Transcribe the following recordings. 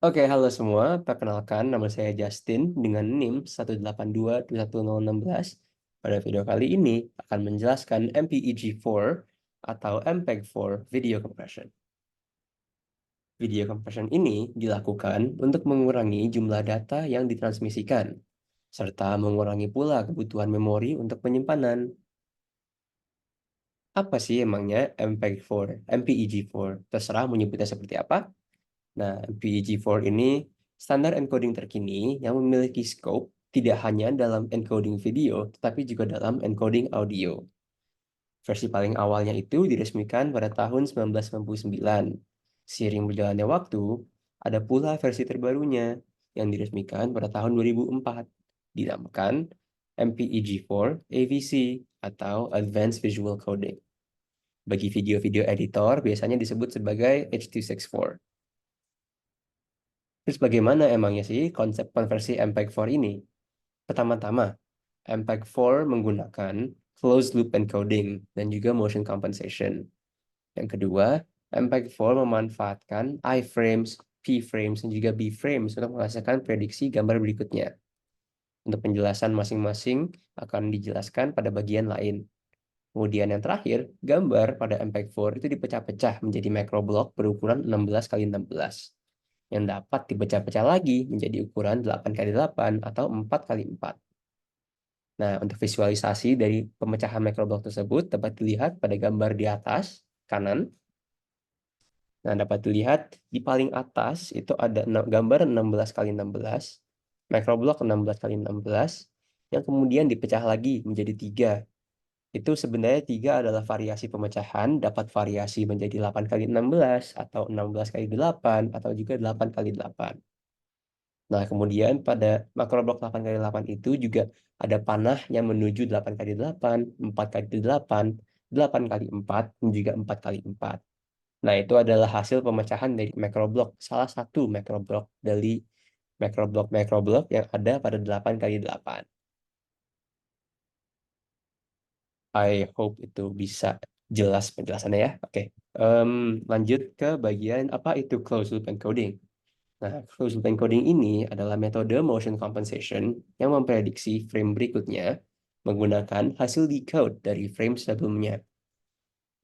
Oke, halo semua. Perkenalkan, nama saya Justin dengan NIM 182210016. Pada video kali ini akan menjelaskan MPEG-4 atau MPEG-4 Video Compression. Video compression ini dilakukan untuk mengurangi jumlah data yang ditransmisikan, serta mengurangi pula kebutuhan memori untuk penyimpanan. Apa sih emangnya MPEG-4, MPEG-4? Terserah menyebutnya seperti apa. Nah, MPEG-4 ini standar encoding terkini yang memiliki scope tidak hanya dalam encoding video, tetapi juga dalam encoding audio. Versi paling awalnya itu diresmikan pada tahun 1999. Seiring berjalannya waktu, ada pula versi terbarunya yang diresmikan pada tahun 2004, dinamakan MPEG-4 AVC atau Advanced Visual Coding. Bagi video-video editor biasanya disebut sebagai H.264. Terus bagaimana emangnya sih konsep konversi MPEG-4 ini? Pertama-tama, MPEG-4 menggunakan closed loop encoding dan juga motion compensation. Yang kedua, MPEG-4 memanfaatkan iframes, p-frames, dan juga b-frames untuk menghasilkan prediksi gambar berikutnya. Untuk penjelasan masing-masing akan dijelaskan pada bagian lain. Kemudian yang terakhir, gambar pada MPEG-4 itu dipecah-pecah menjadi microblok berukuran 16 kali 16 yang dapat dipecah-pecah lagi menjadi ukuran 8 kali 8 atau 4 kali 4. Nah, untuk visualisasi dari pemecahan microblok tersebut dapat dilihat pada gambar di atas kanan. Nah, dapat dilihat di paling atas itu ada gambar 16 kali 16, microblok 16 kali 16, yang kemudian dipecah lagi menjadi 3. Itu sebenarnya 3 adalah variasi pemecahan, dapat variasi menjadi 8 kali 16, atau 16 kali 8, atau juga 8 kali 8. Nah, kemudian pada makroblok 8 kali 8 itu juga ada panah yang menuju 8 kali 8, 4 kali 8, 8 kali 4, dan juga 4 kali 4. Nah, itu adalah hasil pemecahan dari makroblok, salah satu makroblok dari makroblok yang ada pada 8 kali 8. I hope itu bisa jelas penjelasannya ya. Oke. Lanjut ke bagian apa itu closed loop encoding. Nah, closed loop encoding ini adalah metode motion compensation yang memprediksi frame berikutnya menggunakan hasil decode dari frame sebelumnya.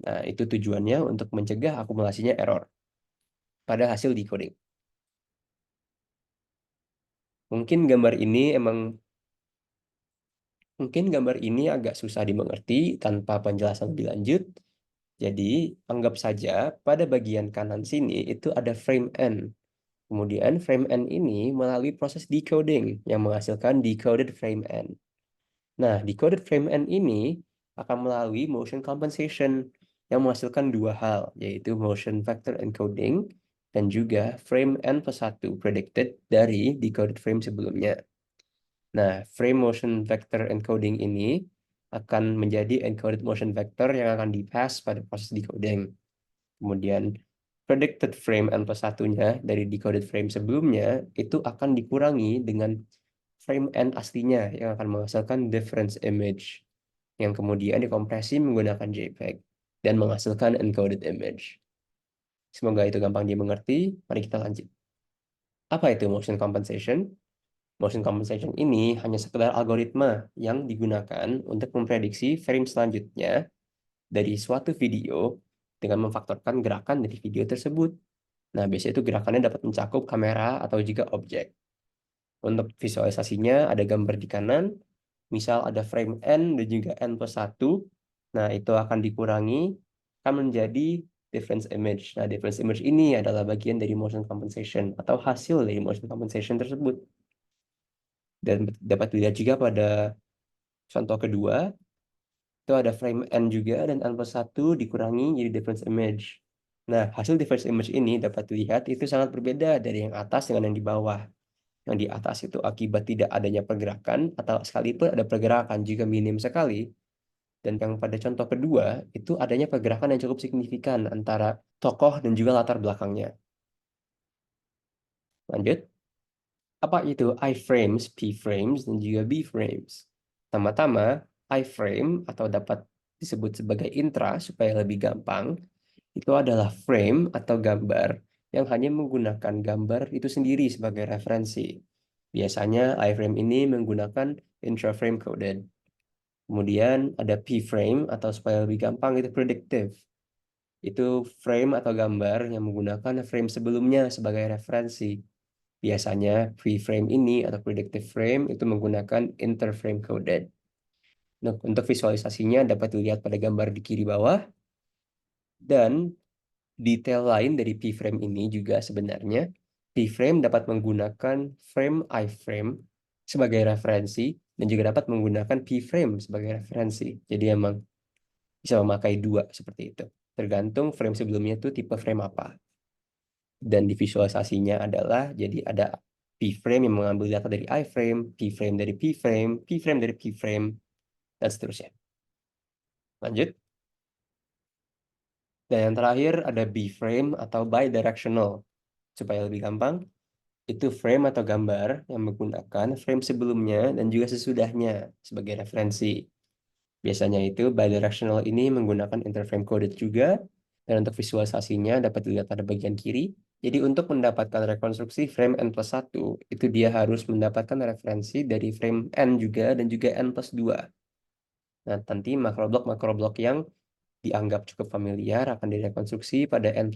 Nah, itu tujuannya untuk mencegah akumulasinya error pada hasil decoding. Mungkin gambar ini emang Mungkin gambar ini agak susah dimengerti tanpa penjelasan lebih lanjut. Jadi, anggap saja pada bagian kanan sini itu ada frame N. Kemudian frame N ini melalui proses decoding yang menghasilkan decoded frame N. Nah, decoded frame N ini akan melalui motion compensation yang menghasilkan dua hal, yaitu motion vector encoding dan juga frame N plus 1 predicted dari decoded frame sebelumnya. Nah, frame motion vector encoding ini akan menjadi encoded motion vector yang akan dipass pada proses decoding. Kemudian, predicted frame N plus 1-nya dari decoded frame sebelumnya itu akan dikurangi dengan frame N aslinya yang akan menghasilkan difference image yang kemudian dikompresi menggunakan JPEG dan menghasilkan encoded image. Semoga itu gampang dimengerti. Mari kita lanjut. Apa itu motion compensation? Motion compensation ini hanya sekedar algoritma yang digunakan untuk memprediksi frame selanjutnya dari suatu video dengan memfaktorkan gerakan dari video tersebut. Nah, biasanya itu gerakannya dapat mencakup kamera atau juga objek. Untuk visualisasinya ada gambar di kanan, misal ada frame N dan juga N plus 1. Nah, itu akan dikurangi, akan menjadi difference image. Nah, difference image ini adalah bagian dari motion compensation atau hasil dari motion compensation tersebut. Dan dapat dilihat juga pada contoh kedua, itu ada frame N juga dan N plus 1 dikurangi jadi difference image. Nah, hasil difference image ini dapat dilihat itu sangat berbeda dari yang atas dengan yang di bawah. Yang di atas itu akibat tidak adanya pergerakan atau sekalipun ada pergerakan juga minim sekali. Dan yang pada contoh kedua itu adanya pergerakan yang cukup signifikan antara tokoh dan juga latar belakangnya. Lanjut. Apa itu iframes, p-frames, dan juga b-frames? Pertama-tama, iframe atau dapat disebut sebagai intra supaya lebih gampang, itu adalah frame atau gambar yang hanya menggunakan gambar itu sendiri sebagai referensi. Biasanya iframe ini menggunakan intraframe coded. Kemudian ada p-frame atau supaya lebih gampang itu predictive. Itu frame atau gambar yang menggunakan frame sebelumnya sebagai referensi. Biasanya pre-frame ini atau predictive frame itu menggunakan interframe coded. Nah, untuk visualisasinya dapat dilihat pada gambar di kiri bawah. Dan detail lain dari p-frame ini juga sebenarnya p-frame dapat menggunakan frame iframe sebagai referensi dan juga dapat menggunakan p-frame sebagai referensi. Jadi emang bisa memakai dua seperti itu. Tergantung frame sebelumnya itu tipe frame apa. Dan di visualisasinya adalah jadi ada p-frame yang mengambil data dari iframe, p-frame dari p-frame, p-frame dari p-frame, dan seterusnya. Lanjut. Dan yang terakhir ada B-frame atau bidirectional. Supaya lebih gampang, itu frame atau gambar yang menggunakan frame sebelumnya dan juga sesudahnya sebagai referensi. Biasanya itu bidirectional ini menggunakan interframe coded juga, dan untuk visualisasinya dapat dilihat pada bagian kiri. Jadi untuk mendapatkan rekonstruksi frame n+1, itu dia harus mendapatkan referensi dari frame n juga dan juga n+2. Nah, nanti makroblok yang dianggap cukup familiar akan direkonstruksi pada n+1,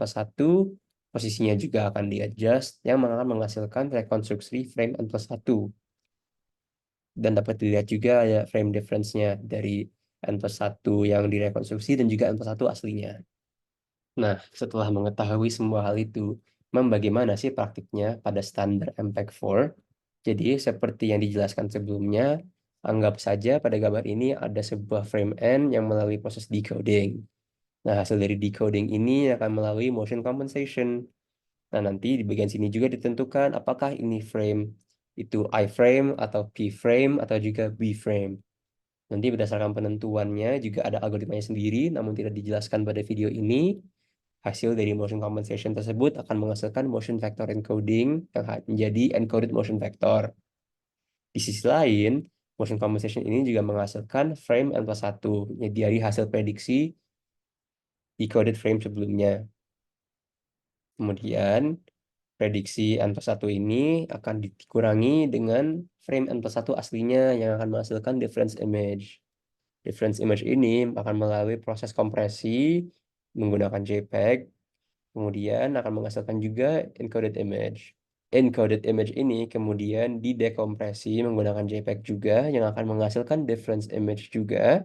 posisinya juga akan di-adjust, yang akan menghasilkan rekonstruksi frame n+1. Dan dapat dilihat juga ya frame difference-nya dari n+1 yang direkonstruksi dan juga n+1 aslinya. Nah, setelah mengetahui semua hal itu, bagaimana sih praktiknya pada standar MPEG-4? Jadi, seperti yang dijelaskan sebelumnya, anggap saja pada gambar ini ada sebuah frame N yang melalui proses decoding. Nah, hasil dari decoding ini akan melalui motion compensation. Nah, nanti di bagian sini juga ditentukan apakah ini frame itu iframe atau p-frame atau juga b-frame. Nanti berdasarkan penentuannya juga ada algoritmanya sendiri, namun tidak dijelaskan pada video ini. Hasil dari motion compensation tersebut akan menghasilkan motion vector encoding yang menjadi encoded motion vector. Di sisi lain, motion compensation ini juga menghasilkan frame n+1, dari hasil prediksi decoded frame sebelumnya. Kemudian, prediksi n+1 ini akan dikurangi dengan frame n+1 aslinya yang akan menghasilkan difference image. Difference image ini akan melalui proses kompresi menggunakan JPEG, kemudian akan menghasilkan juga encoded image. Encoded image ini kemudian didekompresi menggunakan JPEG juga yang akan menghasilkan difference image juga.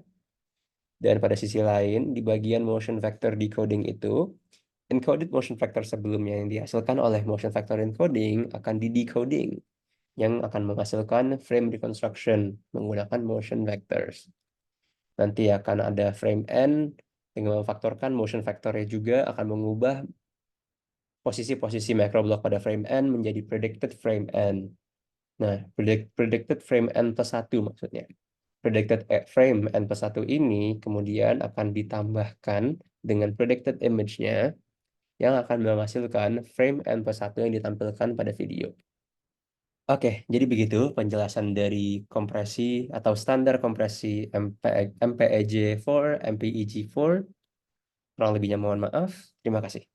Dan pada sisi lain, di bagian motion vector decoding itu, encoded motion vector sebelumnya yang dihasilkan oleh motion vector encoding akan di-decoding, yang akan menghasilkan frame reconstruction menggunakan motion vectors. Nanti akan ada frame N dengan memfaktorkan motion vectornya juga akan mengubah posisi-posisi macroblok pada frame N menjadi predicted frame N. Nah, predicted frame N+1 maksudnya. Predicted frame N+1 ini kemudian akan ditambahkan dengan predicted image-nya yang akan menghasilkan frame N+1 yang ditampilkan pada video. Oke, jadi begitu penjelasan dari kompresi atau standar kompresi MPEG-4, MPEG-4. Kurang lebihnya mohon maaf. Terima kasih.